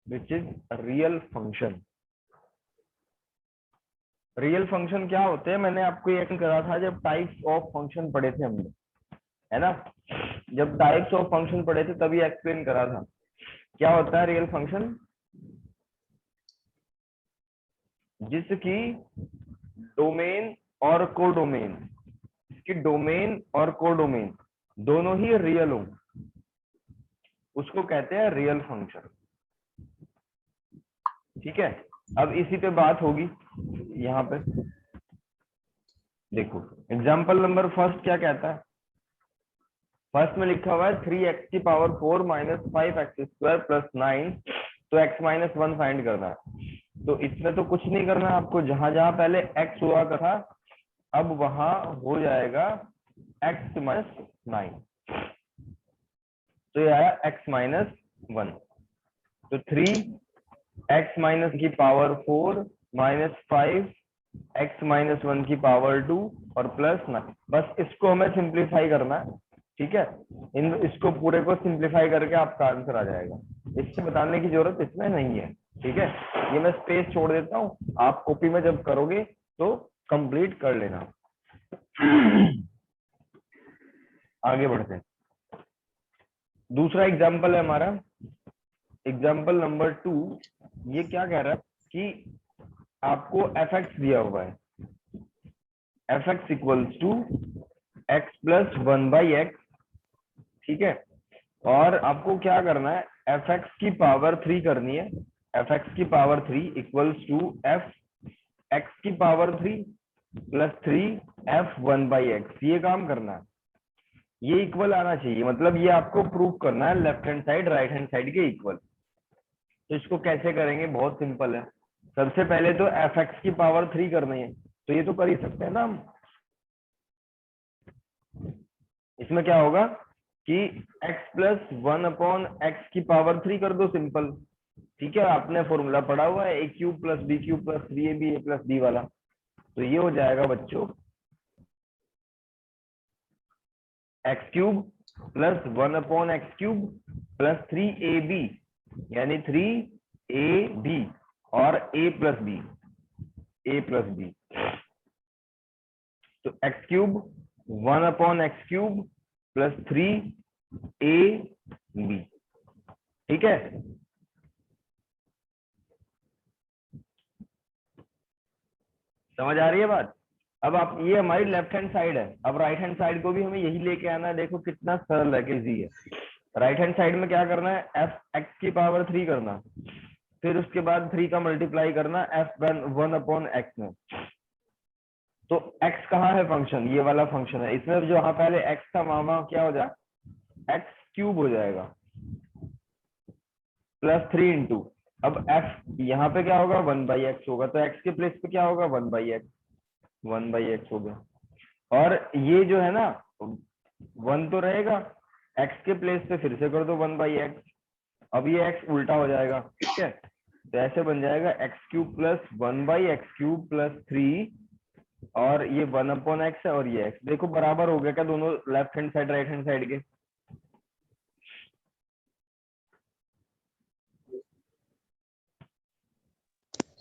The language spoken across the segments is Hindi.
Which is real function. Real function क्या होते हैं, मैंने आपको ये करा था जब टाइप्स ऑफ फंक्शन पढ़े थे हमने, है ना। जब टाइप्स ऑफ फंक्शन पढ़े थे तभी एक्सप्लेन करा था क्या होता है रियल फंक्शन। जिसकी डोमेन और कोडोमेन, इसकी डोमेन और कोडोमेन दोनों ही रियल हो, उसको कहते हैं रियल फंक्शन। ठीक है, अब इसी पे बात होगी यहाँ पे। देखो एग्जाम्पल नंबर फर्स्ट क्या कहता है, फर्स्ट में लिखा हुआ है 3x की पावर 4 माइनस 5x² प्लस 9, तो x माइनस 1 फाइंड करना है। तो इसमें तो कुछ नहीं करना है आपको, जहां जहां पहले x हुआ था अब वहां हो जाएगा x माइनस 9, तो ये आया x माइनस 1। तो 3x माइनस की पावर 4 माइनस 5 x माइनस 1 की पावर 2 और प्लस 9, बस इसको हमें सिंप्लीफाई करना है। ठीक है, इसको पूरे को सिंप्लीफाई करके आपका आंसर आ जाएगा, इससे बताने की जरूरत इसमें नहीं है। ठीक है, ये मैं स्पेस छोड़ देता हूँ, आप कॉपी में जब करोगे तो कंप्लीट कर लेना। आगे बढ़ते हैं, दूसरा एग्जाम्पल है हमारा एग्जाम्पल नंबर 2। ये क्या कह रहा है कि आपको fx दिया हुआ है, fx equals to x plus 1/x। ठीक है, और आपको क्या करना है, fx की पावर 3 करनी है, fx की पावर 3 इक्वल्स टू fx की पावर 3 प्लस 3f1/x, ये काम करना है। ये इक्वल आना चाहिए, मतलब ये आपको प्रूव करना है left hand side right hand side के इक्वल। तो इसको कैसे करेंगे, बहुत सिंपल है। सबसे पहले तो fx की पावर 3 करनी है, तो ये तो कर ही सकते हैं ना हम। इसमें क्या होगा कि x प्लस 1/x की पावर 3 कर दो, सिंपल। ठीक है, आपने फॉर्मूला पढ़ा हुआ है a cube plus b cube plus 3ab a plus b वाला। तो ये हो जाएगा बच्चों x cube plus 1/x cube plus 3ab, यानी 3ab और a प्लस b। तो x cube 1/x cube plus 3ab। ठीक है, समझ आ रही है बात। अब आप, ये हमारी लेफ्ट हैंड साइड है, अब राइट हैंड साइड को भी हमें यही लेके आना है। देखो कितना सरल है, इजी है। राइट हैंड साइड में क्या करना है, f(x) की पावर 3 करना, फिर उसके बाद 3 का मल्टीप्लाई करना f(1/x) में। तो x कहाँ है फंक्शन, ये वाला फंक्शन है, इसमें जो वहां पहले x था वहां क्या हो जाए x क्यूब हो जाएगा प्लस 3 इंटू, अब f यहाँ पे क्या होगा 1/x होगा, तो x के प्लेस पे क्या होगा 1/x हो गया। और ये जो है ना 1 तो रहेगा, x के प्लेस पे फिर से कर दो 1/x, अब ये x उल्टा हो जाएगा। ठीक है, तो ऐसे बन जाएगा x cube plus 1/x cube plus 3, और ये 1/x है और ये x, देखो बराबर हो गया क्या दोनों left hand side right hand side के।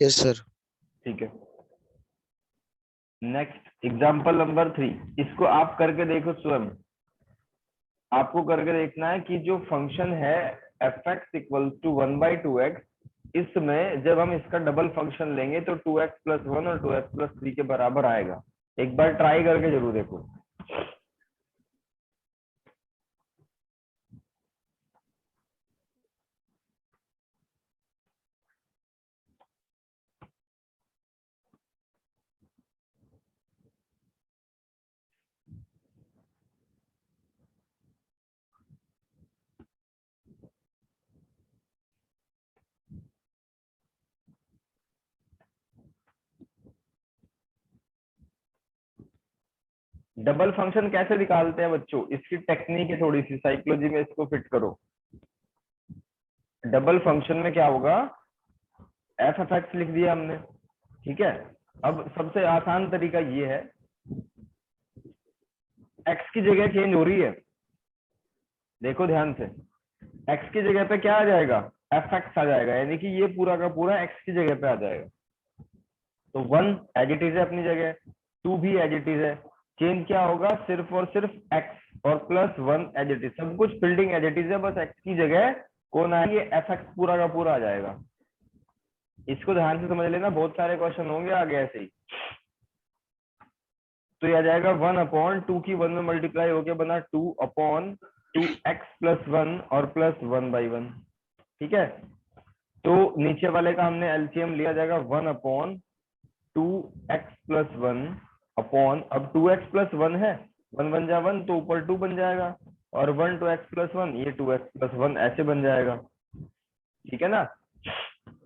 Yes sir. ठीक है, नेक्स्ट एग्जांपल नंबर 3, इसको आप करके देखो स्वयं। आपको करके देखना है कि जो फंक्शन है fx इक्वल टू 1/2x, इसमें जब हम इसका डबल फंक्शन लेंगे तो 2x प्लस 1 और 2x प्लस 3 के बराबर आएगा। एक बार ट्राई करके जरूर देखो। डबल फंक्शन कैसे निकालते हैं बच्चों, इसकी टेक्निक है थोड़ी सी, साइकोलॉजी में इसको फिट करो। डबल फंक्शन में क्या होगा, f(x) लिख दिया हमने। ठीक है, अब सबसे आसान तरीका ये है, x की जगह चेंज हो रही है, देखो ध्यान से, x की जगह पे क्या आ जाएगा एफ एक्स आ जाएगा, यानी कि ये पूरा का पूरा एक्स की जगह पे आ जाएगा। तो 1 एज इट इज है अपनी जगह, 2 भी एज इट इज है, चेंज क्या होगा सिर्फ और सिर्फ एक्स और +1 एज इट इज, सब कुछ बिल्डिंग एज इट इज है, बस एक्स की जगह कौन आएगी, एफ एक्स पूरा का पूरा आ जाएगा। इसको ध्यान से समझ लेना, बहुत सारे क्वेश्चन होंगे आगे ऐसे ही। तो ये आ जाएगा 1/2 की 1 में मल्टीप्लाई होके बना 2/2x+1 और +1/1। ठीक है, तो नीचे वाले का हमने एलसीएम लिया जाएगा 1/2x+1 अपॉन, अब 2x+1 है, 1 बन जा 1 तो ऊपर 2 बन जाएगा, और 1 2x+1 ये 2x+1 ऐसे बन जाएगा। ठीक है ना,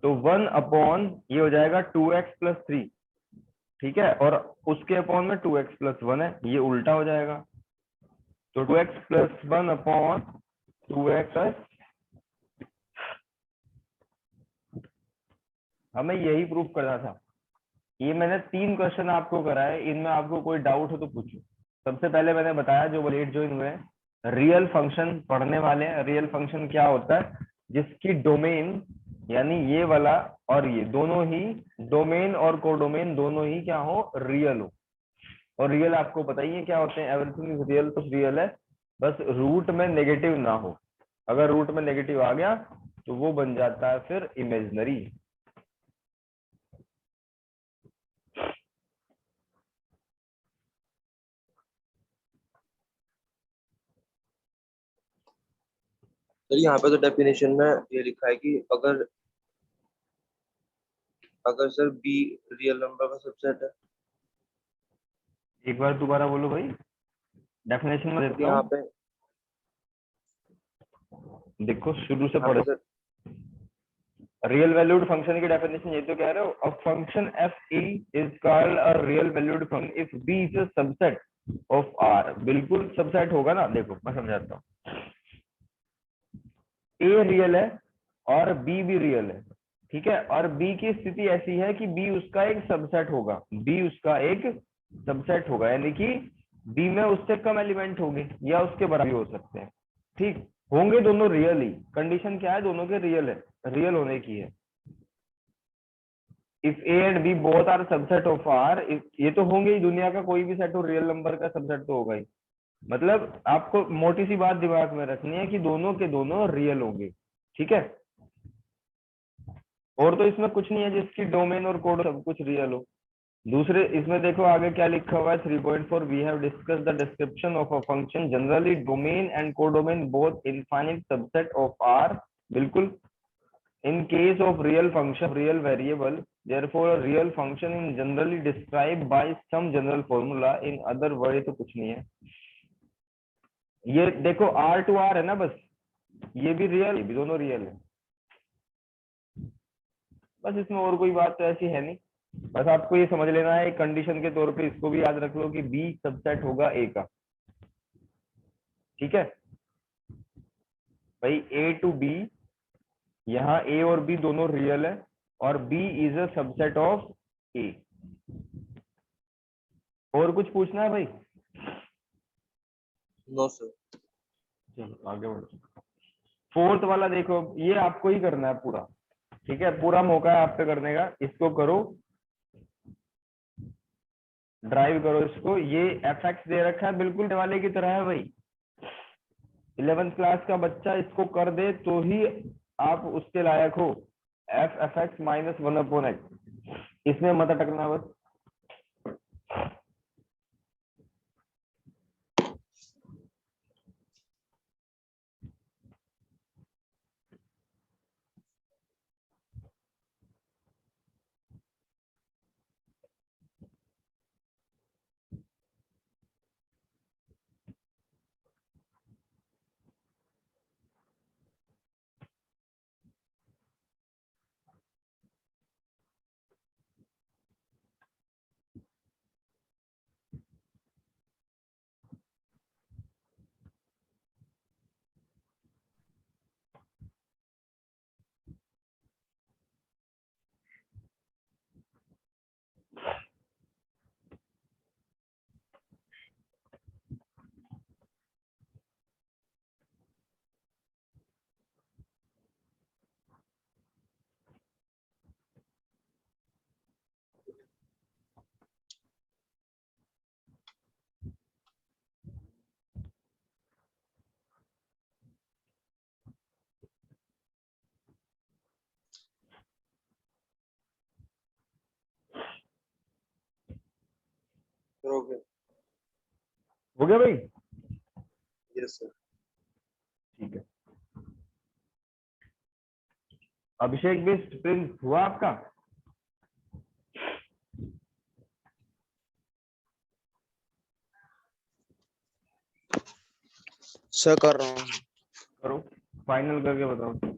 तो 1 ये हो जाएगा 2x+3। ठीक है, और उसके अपॉन में 2x+1 है, ये उल्टा हो जाएगा, तो 2x+1/2x। हमें यही प्रूफ करना था। ये मैंने 3 क्वेश्चन आपको कराए, इनमें आपको कोई डाउट हो तो पूछो। सबसे पहले मैंने बताया जो लेट ज्वाइन हुए रियल फंक्शन पढ़ने वाले हैं, रियल फंक्शन क्या होता है, जिसकी डोमेन यानी ये वाला और ये दोनों ही, डोमेन और कोडोमेन दोनों ही क्या हो, रियल हो। और रियल आपको पता ही है क्या होते हैं, एवरीथिंग इज रियल, कुछ रियल है, बस रूट में नेगेटिव ना हो। अगर रूट में नेगेटिव आ गया तो वो बन जाता है फिर इमेजिनरी। सर यहाँ पे तो डेफिनेशन में ये लिखा है कि अगर अगर सर बी रियल नंबर का सबसेट है। एक बार दोबारा बोलो भाई, डेफिनेशन में सर देता यहाँ हूँ, पे देखो शुरू से यहाँ पढ़। पे सर रियल वैल्यूड फंक्शन की डेफिनेशन ये तो कह रहे हो, a function f E is called a real valued function if B is a subset of R. बिल्कुल सबसेट होगा ना, देखो मैं समझाता हूँ, ए रियल है और बी भी रियल है। ठीक है, और बी की स्थिति ऐसी है कि बी उसका एक सबसेट होगा, बी उसका एक सबसेट होगा, यानी कि बी में उससे कम एलिमेंट होंगे या उसके बराबर भी हो सकते हैं। ठीक, होंगे दोनों रियल ही, कंडीशन क्या है, दोनों के रियल है, रियल होने की है। If A and B both are subset of R, ये तो होंगे ही, दुनिया का कोई भी सेट हो रियल नंबर का सबसेट तो होगा ही। मतलब आपको मोटी सी बात दिमाग में रखनी है कि दोनों के दोनों रियल होंगे। ठीक है, और तो इसमें कुछ नहीं है, जिसकी डोमेन और कोड सब कुछ रियल हो। दूसरे इसमें देखो आगे क्या लिखा हुआ है 3.4, we have discuss the description of a function generally domain and codomain both infinite subset of R. बिल्कुल, in case of real function real variable, therefore a real function is generally described by some general formula, in other word ये तो कुछ नहीं है। ये देखो R to R है ना, बस ये भी रियल, ये भी दोनों रियल है, बस इसमें और कोई बात तो ऐसी है नहीं। बस आपको ये समझ लेना है कंडीशन के तौर पे, इसको भी याद रख लो कि बी सबसेट होगा ए का। ठीक है भाई, ए टू बी, यहाँ ए और बी दोनों रियल है और B is a subset of A. और कुछ पूछना है भाई? No sir. चलो आगे बढ़ो। फोर्थ वाला देखो, ये आपको ही करना है पूरा। ठीक है, पूरा मौका है आप पे करने का, इसको करो, ड्राइव करो इसको। ये एफ एक्स दे रखा है, बिल्कुल वाले की तरह है भाई। 11th क्लास का बच्चा इसको कर दे तो ही आप उसके लायक हो। एफ एक्स -1/x, इसमें मत अटकना बस। हो गया भाई? Yes sir. ठीक है। अभिषेक बिस्ट प्रिंस हुआ आपका? सर कर रहा हूँ। करो, फाइनल करके बताओ।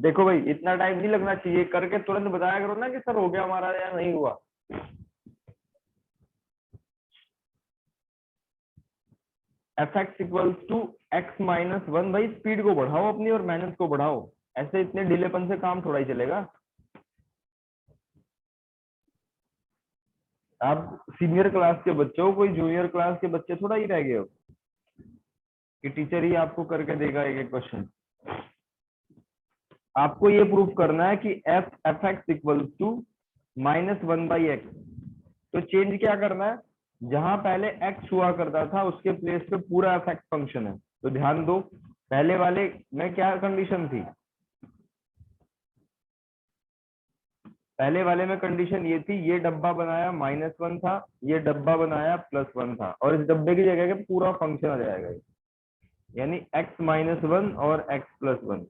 देखो भाई, इतना टाइम नहीं लगना चाहिए, करके तुरंत बताया करो ना कि सर हो गया हमारा या नहीं हुआ। F x equals to x minus one. भाई स्पीड को बढ़ाओ अपनी और मेहनत को बढ़ाओ, ऐसे इतने डिलेपन से काम थोड़ा ही चलेगा। आप सीनियर क्लास के बच्चे हो, कोई जूनियर क्लास के बच्चे थोड़ा ही रह गए हो कि टीचर ही आपको करके देगा एक एक क्वेश्चन। आपको ये प्रूफ करना है कि f f x equals to minus one by x. तो चेंज क्या करना है, जहां पहले x हुआ करता था उसके प्लेस पे पूरा एफ एक्स फंक्शन है। तो ध्यान दो, पहले वाले में क्या कंडीशन थी? पहले वाले में कंडीशन ये थी, ये डब्बा बनाया माइनस वन था, ये डब्बा बनाया प्लस वन था, और इस डब्बे की जगह के पूरा फंक्शन आ जाएगा, यानी x माइनस वन और x प्लस वन।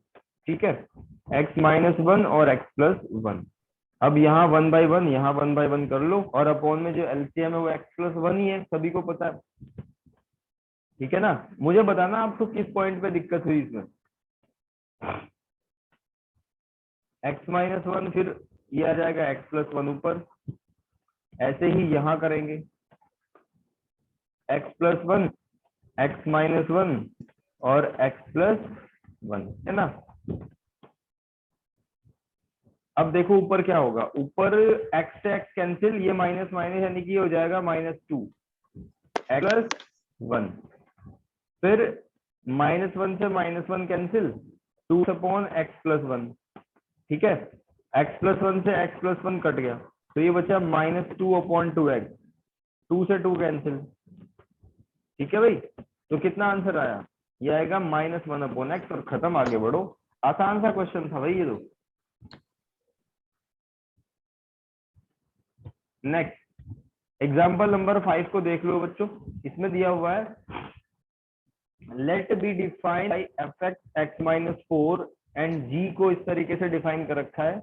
ठीक है, x माइनस वन और x प्लस वन। अब यहाँ वन बाई वन, यहाँ वन बाई वन कर लो, और अपॉन में जो एलसीएम है वो x प्लस वन ही है, सभी को पता है। ठीक है ना? मुझे बताना आपको किस पॉइंट पे दिक्कत हुई इसमें। x माइनस वन, फिर ये आ जाएगा x प्लस वन ऊपर, ऐसे ही यहाँ करेंगे x plus one, x minus one और x प्लस वन, है ना? अब देखो ऊपर क्या होगा, ऊपर x से x कैंसिल, ये माइनस माइनस यानी कि हो जाएगा minus two x plus one. फिर माइनस वन से minus one cancel, two upon x plus one. ठीक है, एक्स प्लस वन से एक्स प्लस वन कट गया, तो ये बचा minus two upon two x, two से टू कैंसिल। ठीक है भाई, तो कितना आंसर आया? ये आएगा माइनस वन अपॉन एक्स, और खत्म, आगे बढ़ो। आसान सा क्वेश्चन था भाई ये तो। नेक्स्ट एग्जाम्पल नंबर 5 को देख लो बच्चों, इसमें दिया हुआ है let be defined by f x x minus four, and g को इस तरीके से डिफाइन कर रखा है।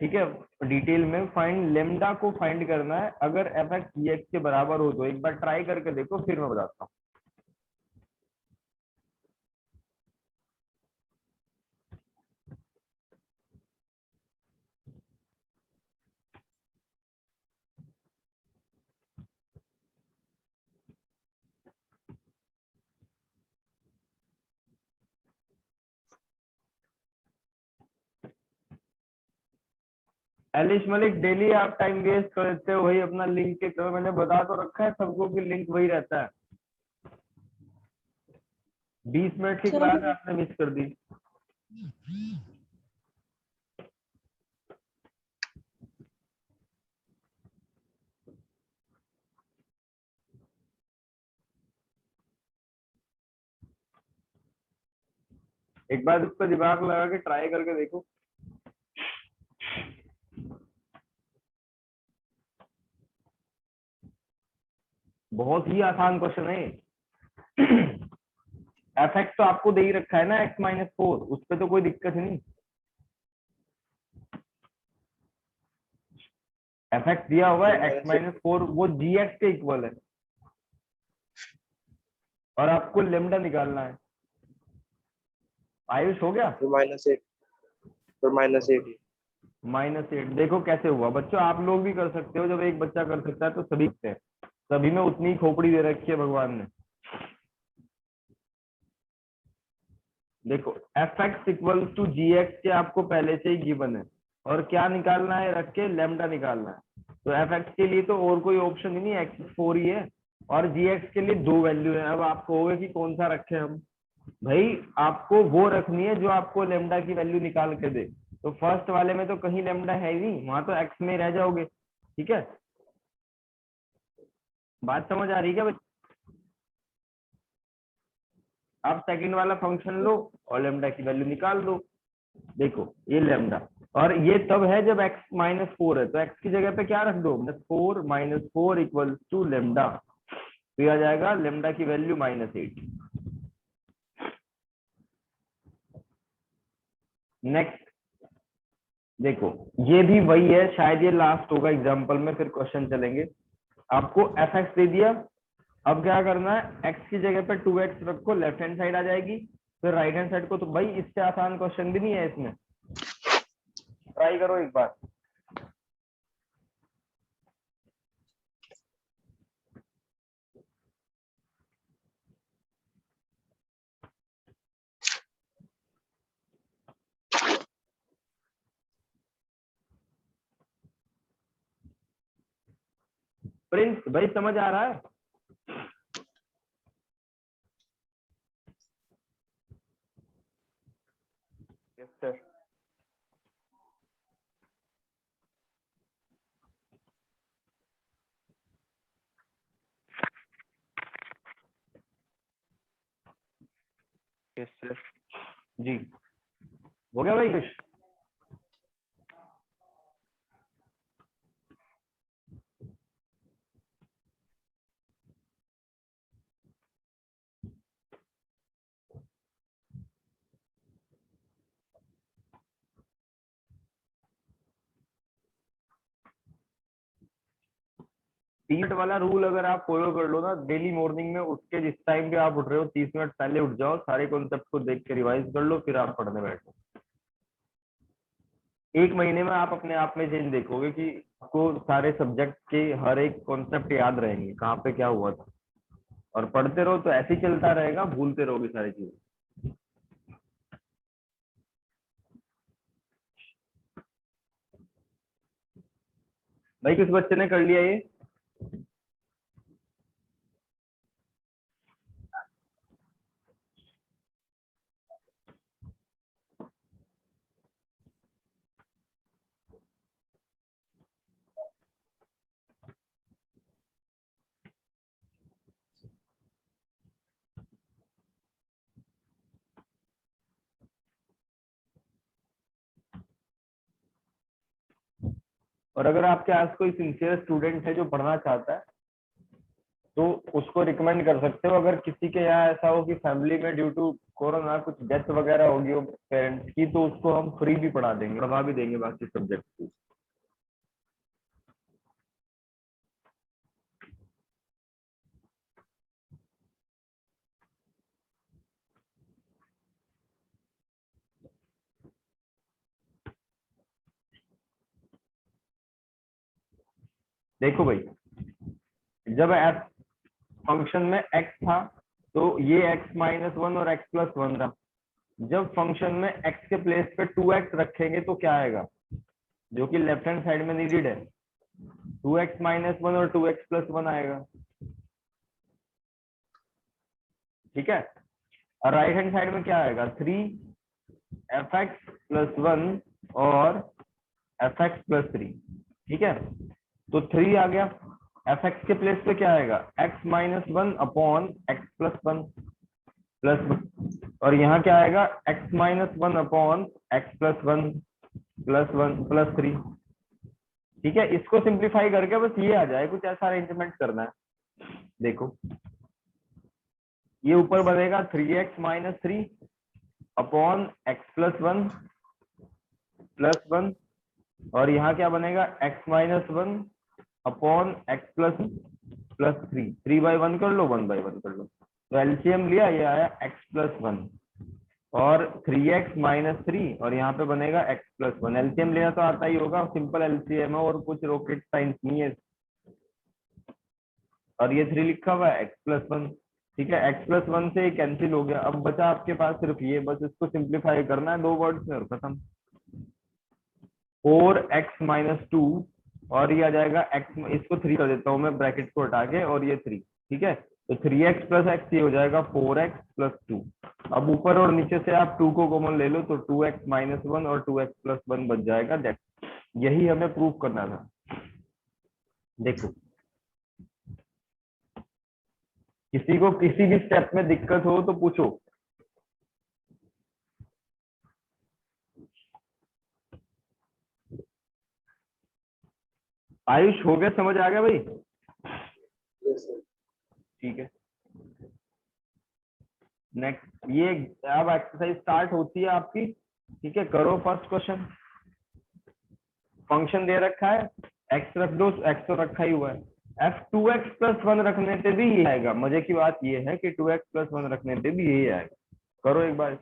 ठीक है, डिटेल में फाइंड लेमडा को फाइंड करना है, अगर एफ एक्स जी एक्स के बराबर हो तो। एक बार ट्राई करके देखो, फिर मैं बताता हूँ। एलिश मलिक, डेली आप टाइम वेस्ट करते हो, वही अपना लिंक के करो, मैंने बता तो रखा है सबको कि लिंक वही रहता है। 20 मिनट की सर क्लास अभी आपने मिस कर दी। एक बार उस पर दिमाग लगा के ट्राई करके देखो। बहुत ही आसान क्वेश्चन है। एफ एक्स तो आपको दे ही रखा है ना x-4, उस पर तो कोई दिक्कत ही नहीं। एफ एक्स दिया हुआ है x-4, वो जी एक्स के इक्वल है और आपको लेमडा निकालना है। आयुष हो गया? फिर -8, फिर -8। -8 देखो कैसे हुआ बच्चों, आप लोग भी कर सकते हो। जब एक बच्चा कर सकता है तो सभी करते हैं। सभी में उतनी खोपड़ी दे रखी है भगवान ने। देखो f x equal to g x के आपको पहले से ही गिवन है, और क्या निकालना है रख के, लेमडा निकालना है। तो एफ एक्स के लिए तो और कोई ऑप्शन ही नहीं, x4 ही है, और जी एक्स के लिए 2 वैल्यू है। अब आप कहोगे कि कौन सा रखे हम, भाई आपको वो रखनी है जो आपको लेमडा की वैल्यू निकाल के दे। तो फर्स्ट वाले में तो कहीं लेमडा है ही नहीं, वहां तो एक्स में रह जाओगे। ठीक है, बात समझ आ रही है क्या बच्चे? आप सेकंड वाला फंक्शन लो और लेमडा की वैल्यू निकाल दो। देखो ये लेमडा, और ये तब है जब x-4 है, तो x की जगह पे क्या रख दो, -4 इक्वल टू लेमडा। तो ये आ जाएगा लेमडा की वैल्यू -8। नेक्स्ट देखो, ये भी वही है, शायद ये लास्ट होगा एग्जांपल में, फिर क्वेश्चन चलेंगे। आपको एफ एक्स दे दिया, अब क्या करना है, x की जगह पे 2x रखो, लेफ्ट हैंड साइड आ जाएगी। फिर राइट हैंड साइड को, तो भाई इससे आसान क्वेश्चन भी नहीं है इसमें, ट्राई करो एक बार। प्रिंस भाई समझ आ रहा है? Yes sir. यस सर जी, हो गया भाई कुछ? तीन वाला रूल अगर आप फॉलो कर लो ना, डेली मॉर्निंग में उठ के जिस टाइम पे आप उठ रहे हो 30 मिनट पहले उठ जाओ, सारे कॉन्सेप्ट को देख के रिवाइज कर लो, फिर आप पढ़ने बैठो। एक महीने में आप अपने आप में चेंज देखोगे कि आपको सारे सब्जेक्ट के हर एक कॉन्सेप्ट याद रहेंगे, कहाँ पे क्या हुआ था। और पढ़ते रहो तो ऐसे ही चलता रहेगा, भूलते रहोगे सारी चीजें। भाई किस बच्चे ने कर लिया ये? और अगर आपके आस कोई सिंसियर स्टूडेंट है जो पढ़ना चाहता है, तो उसको रिकमेंड कर सकते हो। अगर किसी के यहाँ ऐसा हो कि फैमिली में ड्यू टू कोरोना कुछ डेथ वगैरह होगी हो पेरेंट्स की, तो उसको हम फ्री भी पढ़ा देंगे, पढ़ा भी देंगे बाकी सब्जेक्ट की। देखो भाई, जब एफ फंक्शन में x था तो ये x-1 और x+1 था। जब फंक्शन में x के प्लेस पे 2x रखेंगे तो क्या आएगा, जो कि लेफ्ट हैंड साइड में नीडेड है, 2x-1 और 2x+1 आएगा। ठीक है, और राइट हैंड साइड में क्या आएगा, 3f(x+1) और f(x+3). ठीक है, तो 3 आ गया, एफ एक्स के प्लेस पे क्या आएगा, x-1 अपॉन x+1 प्लस, और यहाँ क्या आएगा, x-1 अपॉन x+1 +1 +3। ठीक है, इसको सिंप्लीफाई करके बस ये आ जाए, कुछ ऐसा अरेंजमेंट करना है। देखो ये ऊपर बनेगा 3x minus 3 upon x plus one और यहाँ क्या बनेगा x minus 1 upon x plus 3 3/1 कर लो 1/1 कर लो। तो एलसीएम लिया, ये आया x प्लस 1 और 3x माइनस 3 और यहाँ पे बनेगा x प्लस 1। एलसीएम लेना तो आता ही होगा, सिंपल एलसीएम है और कुछ रॉकेट साइंस नहीं है। और ये 3 लिखा हुआ है x प्लस 1, ठीक है। x प्लस 1 से कैंसिल हो गया, अब बचा आपके पास सिर्फ ये, बस इसको सिंप्लीफाई करना है 2 वर्ड्स में और खत्म। 4x माइनस 2 और ये आ जाएगा x, इसको 3 कर देता हूँ मैं ब्रैकेट को हटा के, और ये 3, ठीक है। तो 3x प्लस एक्स ये हो जाएगा 4x प्लस 2। अब ऊपर और नीचे से आप 2 को कॉमन ले लो तो 2x माइनस 1 और 2x प्लस 1 बच जाएगा। दैट यही हमें प्रूव करना था। देखो किसी को किसी भी स्टेप में दिक्कत हो तो पूछो। आयुष हो गया, समझ आ गया भाई? Yes sir. ठीक है, नेक्स्ट ये अब एक्सरसाइज स्टार्ट होती है आपकी, ठीक है। करो फर्स्ट क्वेश्चन। फंक्शन दे रखा है, एक्स रख दो, एक्स तो रखा ही हुआ है। एफ 2x प्लस 1 रखने पे भी ये आएगा। मजे की बात ये है कि 2x प्लस 1 रखने पे भी यही आएगा। करो एक बार।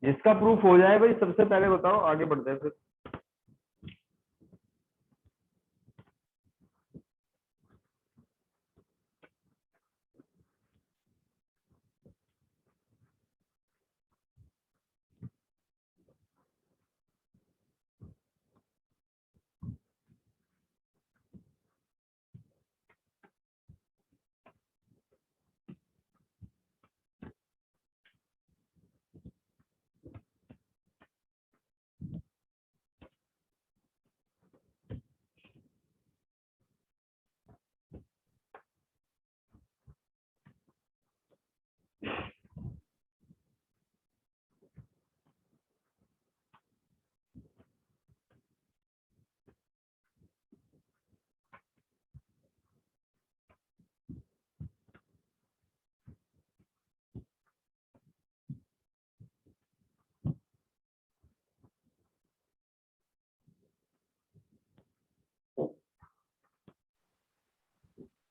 जिसका प्रूफ हो जाए भाई सबसे पहले बताओ, आगे बढ़ते हैं फिर।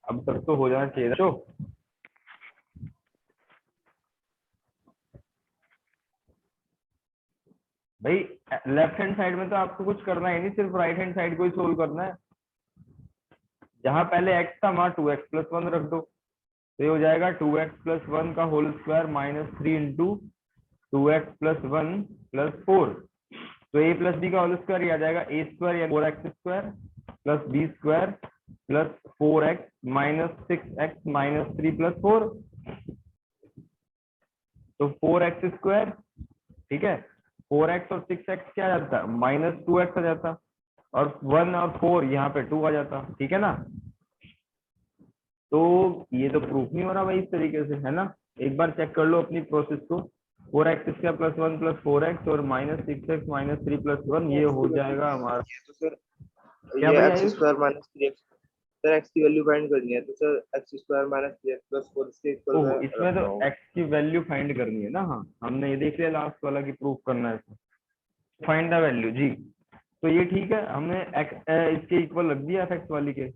अब तक तो हो जाना चाहिए तो। भाई लेफ्ट हैंड साइड में तो आपको कुछ करना है नहीं, सिर्फ राइट हैंड साइड को ही सोल्व करना है। जहां पहले x था वहां 2x प्लस 1 रख दो, तो ये हो जाएगा 2x प्लस 1 का whole square minus 3 into 2x plus 1 plus 4। तो a प्लस b का होल स्क्वायर ये आ जाएगा a स्क्वायर या 4x square plus b square plus 4x minus 6x minus 3 plus 4, तो 4x स्क्वायर, ठीक है। 4x और 6x क्या आ जाता है, माइनस 2x आ जाता। और 1 और 4 यहाँ पे 2 आ जाता, ठीक है ना। तो ये तो प्रूफ नहीं हो रहा भाई इस तरीके से, है ना। एक बार चेक कर लो अपनी प्रोसेस को। 4x² + 1 + 4x और -6x - 3 + 1 ये हो जाएगा हमारा। ये तो सर क्या ये भाई x Ayush? Square minus three x, sir x की वैल्यू फाइंड करनी है तो sir x square minus three x plus four इसके इक्वल ओह, में इसमें तो रखना होगा। x की वैल्यू फाइंड करनी है ना। हाँ, हमने ये देख लिया लास्ट वाला कि प्रूफ करना है, फाइंड द वैल्यू जी। तो ये ठीक है, हमने इसके इक्वल रख दिया fx वाली के,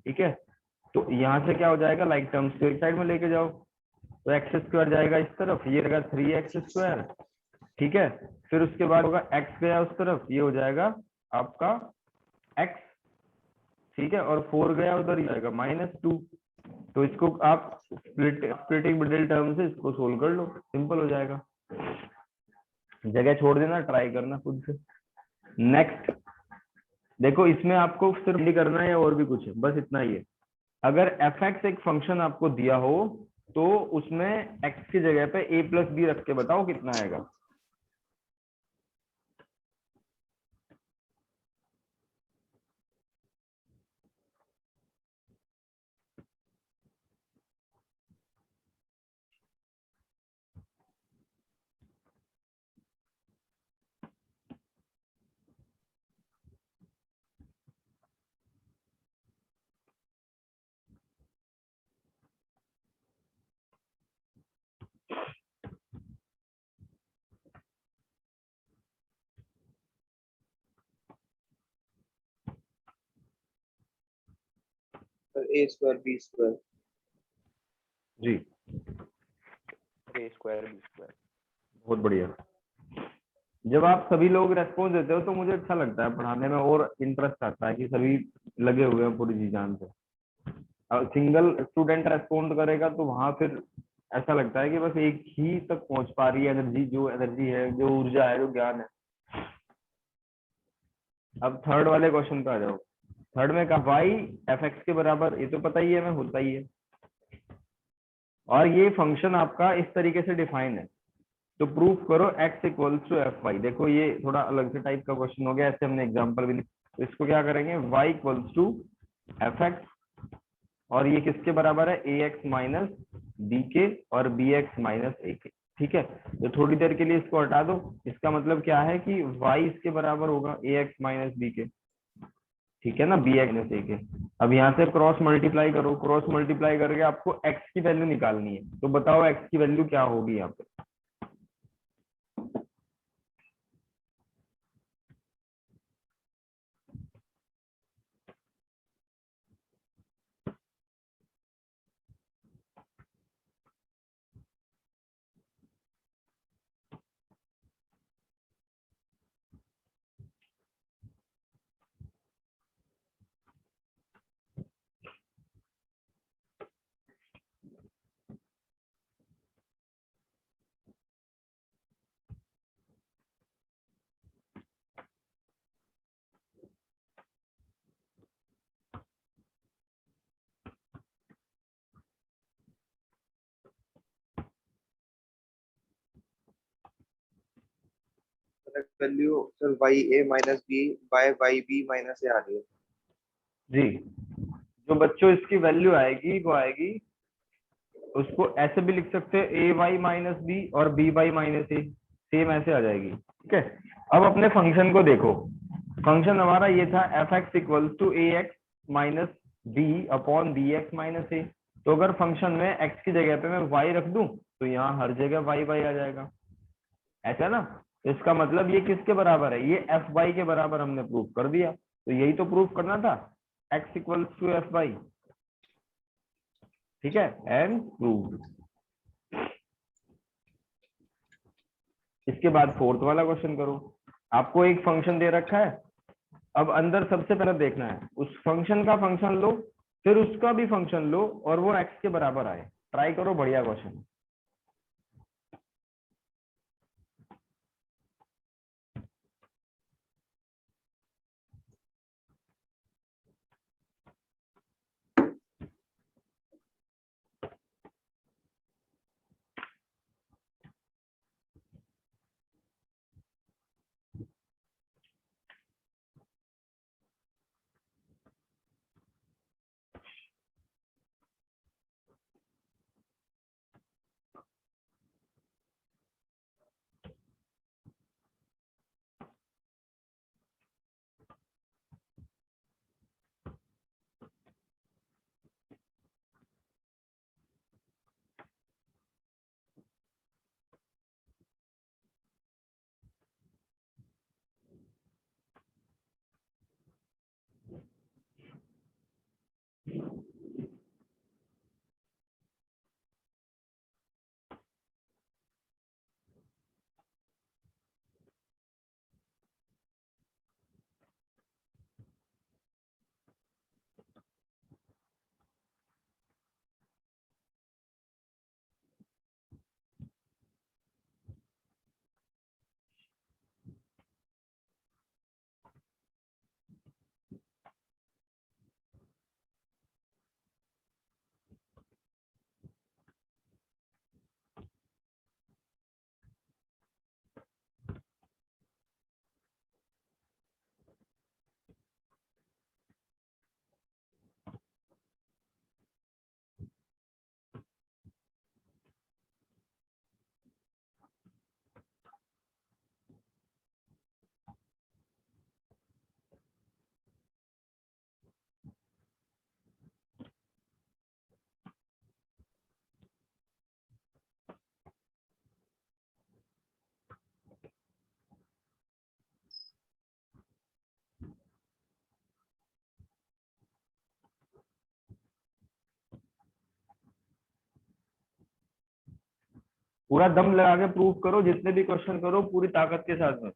ठीक है। तो यहाँ से क्या हो जाएगा, लाइक टर्म्स को एक साइड में लेके जाओ, तो x² जाएगा इस तरफ, ये रहेगा 3x², ठीक है। फिर उसके बाद होगा x गया उस तरफ, ये हो जाएगा आपका x, ठीक है। और 4 गया उधर, ही जाएगा -2। तो इसको आप स्प्लिटिंग मिडिल टर्म से इसको सोल्व कर लो, सिंपल हो जाएगा। जगह छोड़ देना, ट्राई करना खुद से। नेक्स्ट देखो, इसमें आपको सिर्फ नहीं करना है और भी कुछ है, बस इतना ही है। अगर fx एक फंक्शन आपको दिया हो तो उसमें x की जगह पे a + b रख के बताओ कितना आएगा। सर ए स्क्वायर बी स्क्वायर। जी, a² b²। बहुत बढ़िया। जब आप सभी लोग रेस्पॉन्स देते हो तो मुझे अच्छा लगता है पढ़ाने में, और इंटरेस्ट आता है कि सभी लगे हुए हैं पूरी जी जान से। सिंगल स्टूडेंट रेस्पॉन्ड करेगा तो वहां फिर ऐसा लगता है कि बस एक ही तक पहुंच पा रही है एनर्जी, जो एनर्जी है, जो ऊर्जा है, जो ज्ञान है। अब थर्ड वाले क्वेश्चन पे आ जाओ। थर्ड में कहा y fx के बराबर, ये तो पता ही है हमें, होता ही है। और ये फंक्शन आपका इस तरीके से डिफाइन है, तो प्रूफ करो x = fy। देखो ये थोड़ा अलग से टाइप का क्वेश्चन हो गया, ऐसे हमने एग्जांपल भी नहीं, तो इसको क्या करेंगे, y = fx, और ये किसके बराबर है, ax - bk और bx - ak, ठीक है। तो थोड़ी देर के लिए इसको हटा दो, इसका मतलब क्या है कि y इसके बराबर होगा ax - bk, ठीक है ना, bx - ak। अब यहाँ से क्रॉस मल्टीप्लाई करो, क्रॉस मल्टीप्लाई करके आपको x की वैल्यू निकालनी है, तो बताओ x की वैल्यू क्या होगी यहाँ पे। Value sir y A minus B by y B minus A आ रही है। जी, जो बच्चों इसकी वैल्यू आएगी वो आएगी, उसको ऐसे भी लिख सकते हैं ay - b और by - a, सेम ऐसे आ जाएगी, ठीक है। अब अपने फंक्शन को देखो, फंक्शन हमारा ये था fx = ax - b upon bx - a। तो अगर फंक्शन में x की जगह पे मैं y रख दूं तो यहाँ हर जगह y आ जाएगा, ऐसा ना। तो इसका मतलब ये किसके बराबर है, ये fy के बराबर हमने प्रूफ कर दिया। तो यही तो प्रूफ करना था, x = fy, ठीक है, एंड प्रूव। इसके बाद फोर्थ वाला क्वेश्चन करो। आपको एक फंक्शन दे रखा है, अब अंदर सबसे पहले देखना है उस फंक्शन का फंक्शन लो, फिर उसका भी फंक्शन लो और वो x के बराबर आए। ट्राई करो, बढ़िया क्वेश्चन। पूरा दम लगा के प्रूव करो, जितने भी क्वेश्चन करो पूरी ताकत के साथ में।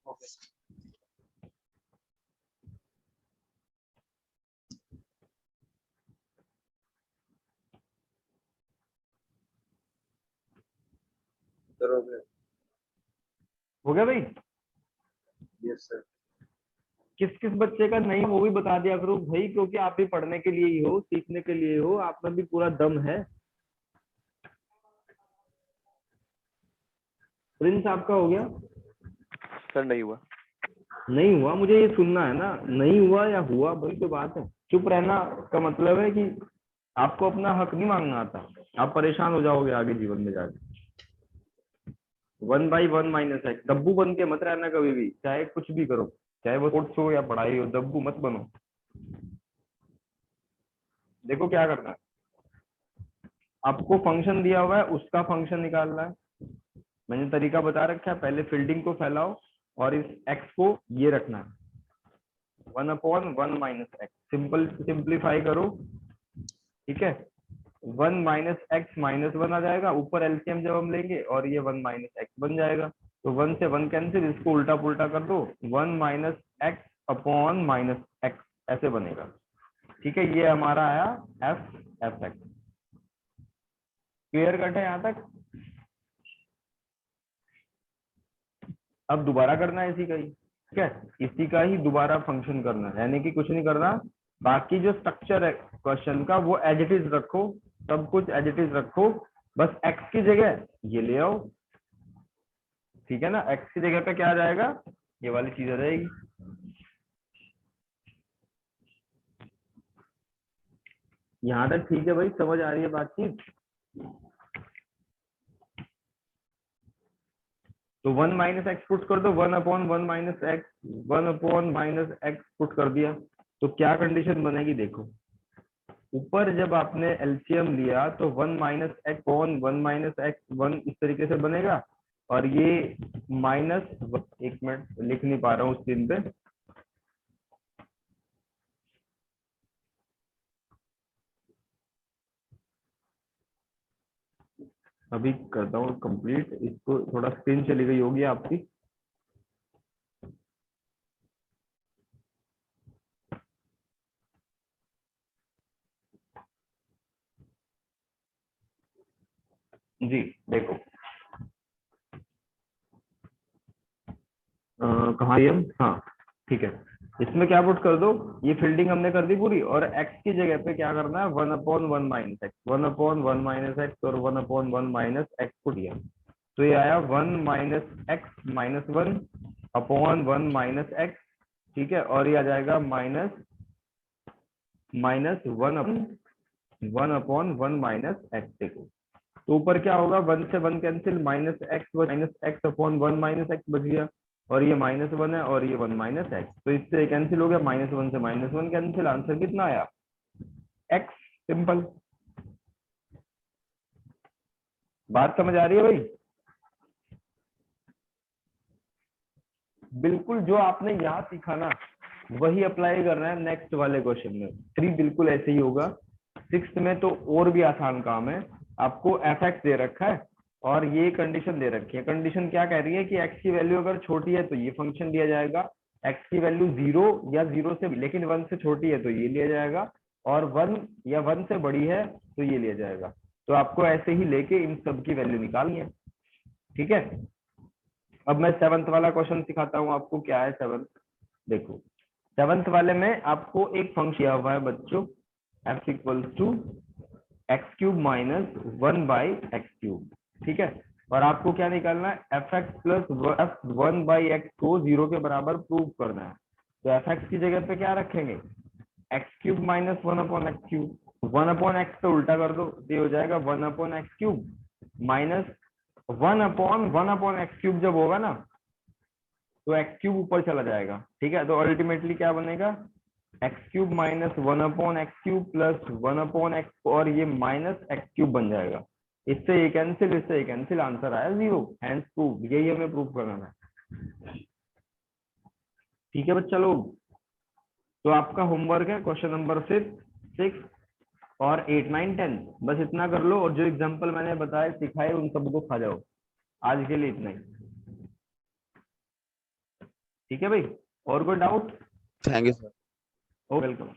Okay sir, okay. हो गया भाई? Yes sir. किस किस बच्चे का नहीं वो भी बता दिया करो भाई, क्योंकि आप भी पढ़ने के लिए ही हो, सीखने के लिए हो, आप में भी पूरा दम है। प्रिंस आपका हो गया? सर नहीं हुआ। नहीं हुआ? मुझे ये सुनना है ना, नहीं हुआ या हुआ, वही तो बात है। चुप रहना का मतलब है कि आपको अपना हक नहीं मांगना आता, आप परेशान हो जाओगे आगे जीवन में जाके। 1/1 माइनस एक्स, दब्बू बन के मत रहना कभी भी, चाहे कुछ भी करो, चाहे वो स्पोर्ट्स हो या पढ़ाई हो, दब्बू मत बनो। देखो क्या करना है, आपको फंक्शन दिया हुआ है, उसका फंक्शन निकालना है। मैंने तरीका बता रखा है, पहले फील्डिंग को फैलाओ और इस x को ये रखना है 1/1 माइनस एक्स, सिंप्लीफाई करो, ठीक है। 1 माइनस एक्स -1 आ जाएगा, ऊपर एलसीएम जब हम लेंगे और ये 1 माइनस एक्स बन जाएगा, तो 1 से 1 कैंसिल, इसको उल्टा पुल्टा कर दो, 1 minus x upon minus x ऐसे बनेगा, ठीक है। ये हमारा आया एफ एक्स। क्लियर कट है यहाँ तक? अब दोबारा करना है इसी का ही, ठीक है, इसी का ही दोबारा फंक्शन करना है, यानी कि कुछ नहीं करना, बाकी जो स्ट्रक्चर है क्वेश्चन का वो एज इट इज रखो, सब कुछ एज इट इज रखो, बस एक्स की जगह ये ले आओ, ठीक है ना। एक्स की जगह पे क्या आ जाएगा, ये वाली चीज आ जाएगी। यहाँ तक ठीक है भाई, समझ आ रही है बातचीत? तो 1 माइनस एक्स पुट कर दो, 1/1 minus x, 1/- minus x put कर दिया, तो क्या कंडीशन बनेगी देखो, ऊपर जब आपने एलसीएम लिया तो 1 minus x upon 1 minus x 1 इस तरीके से बनेगा, और ये माइनस, एक मिनट लिख नहीं पा रहा हूँ स्क्रीन पे, अभी करता हूँ कंप्लीट इसको, थोड़ा स्क्रीन चली गई होगी आपकी। जी देखो, कहाँ है हम? हाँ ठीक है, इसमें क्या पुट कर दो, ये फील्डिंग हमने कर दी पूरी, और x की जगह पे क्या करना है, 1/1 माइनस एक्स, 1/1 माइनस एक्स और 1/1 माइनस एक्स पुट दिया, तो ये आया 1 minus x -1 upon 1 minus x, ठीक है, और ये आ जाएगा -1/1 माइनस एक्स। देखो तो ऊपर क्या होगा, 1 से 1 cancel, minus x upon 1 minus x बच गया, और ये -1 है और ये 1 माइनस एक्स, तो इससे कैंसिल हो गया, -1 से -1 कैंसिल, आंसर कितना आया, एक्स। सिंपल। बात समझ आ रही है भाई? बिल्कुल जो आपने यहाँ सीखा ना वही अप्लाई करना है नेक्स्ट वाले क्वेश्चन में, 3 बिल्कुल ऐसे ही होगा। 6th में तो और भी आसान काम है, आपको एफ एक्स दे रखा है और ये कंडीशन दे रखी है। कंडीशन क्या कह रही है कि एक्स की वैल्यू अगर छोटी है तो ये फंक्शन दिया जाएगा, एक्स की वैल्यू 0 या 0 से लेकिन 1 से छोटी है तो ये लिया जाएगा, और 1 या 1 से बड़ी है तो ये लिया जाएगा। तो आपको ऐसे ही लेके इन सब की वैल्यू निकालनी है, ठीक है। अब मैं 7th वाला क्वेश्चन सिखाता हूँ आपको, क्या है 7th। देखो 7th वाले में आपको एक फंक्शन दिया हुआ है बच्चों, f equals to x³ minus 1/x³, ठीक है, और आपको क्या निकालना है, fx प्लस f1/x को 0 के बराबर प्रूव करना है। तो fx की जगह पे क्या रखेंगे, x³ माइनस 1/x³, 1/x तो उल्टा कर दो, तो ये हो जाएगा 1/x³ माइनस 1/1/x³ जब होगा ना तो x³ ऊपर चला जाएगा, ठीक है। तो अल्टीमेटली क्या बनेगा, x³ minus 1/x³ plus 1/x, और ये माइनस x³ बन जाएगा। इससे ये कैंसिल, इससे ये कैंसिल, आंसर आया 0। हैंस प्रूव, यही हमें प्रूव करना है। ठीक है बच्चा लोग, तो आपका होमवर्क है क्वेश्चन नंबर 6 और 8 9 10, बस इतना कर लो, और जो एग्जांपल मैंने बताए सिखाए उन सबको खा जाओ। आज के लिए इतना ही, ठीक है भाई। और कोई doubt? Thank you sir. Oh welcome.